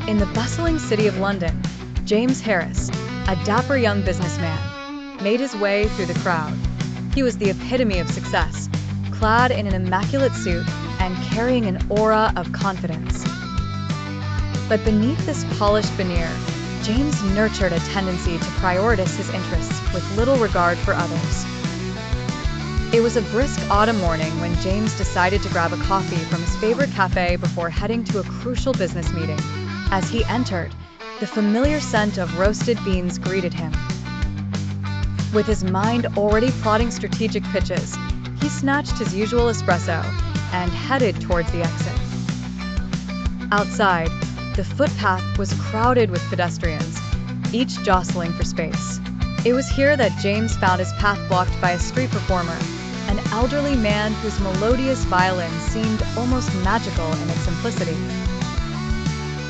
In the bustling city of London, James Harris, a dapper young businessman, made his way through the crowd. He was the epitome of success, clad in an immaculate suit and carrying an aura of confidence. But beneath this polished veneer, James nurtured a tendency to prioritize his interests with little regard for others. It was a brisk autumn morning when James decided to grab a coffee from his favorite cafe before heading to a crucial business meeting. As he entered, the familiar scent of roasted beans greeted him. With his mind already plotting strategic pitches, he snatched his usual espresso and headed towards the exit. Outside, the footpath was crowded with pedestrians, each jostling for space. It was here that James found his path blocked by a street performer, an elderly man whose melodious violin seemed almost magical in its simplicity.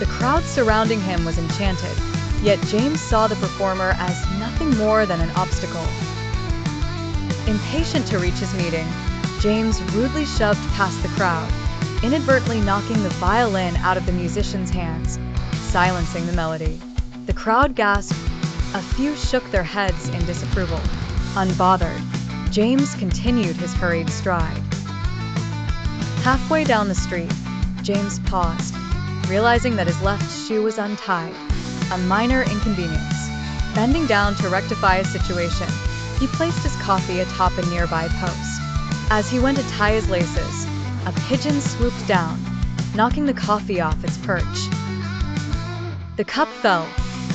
The crowd surrounding him was enchanted, yet James saw the performer as nothing more than an obstacle. Impatient to reach his meeting, James rudely shoved past the crowd, inadvertently knocking the violin out of the musician's hands, silencing the melody. The crowd gasped. A few shook their heads in disapproval. Unbothered, James continued his hurried stride. Halfway down the street, James paused, realizing that his left shoe was untied, a minor inconvenience. Bending down to rectify his situation, he placed his coffee atop a nearby post. As he went to tie his laces, a pigeon swooped down, knocking the coffee off its perch. The cup fell,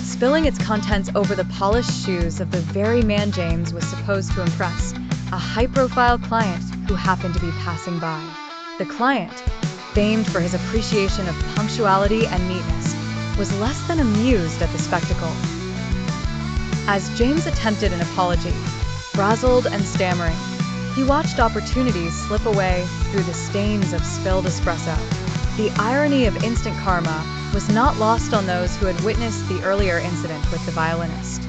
spilling its contents over the polished shoes of the very man James was supposed to impress, a high-profile client who happened to be passing by. The client, famed for his appreciation of punctuality and neatness, was less than amused at the spectacle. As James attempted an apology, frazzled and stammering, he watched opportunities slip away through the stains of spilled espresso. The irony of instant karma was not lost on those who had witnessed the earlier incident with the violinist.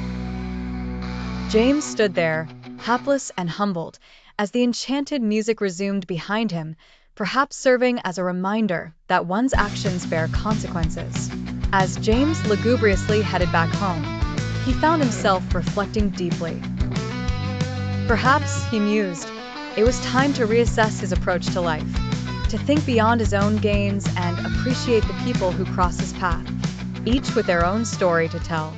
James stood there, hapless and humbled, as the enchanted music resumed behind him, perhaps serving as a reminder that one's actions bear consequences. As James lugubriously headed back home, he found himself reflecting deeply. Perhaps, he mused, it was time to reassess his approach to life, to think beyond his own gains and appreciate the people who cross his path, each with their own story to tell.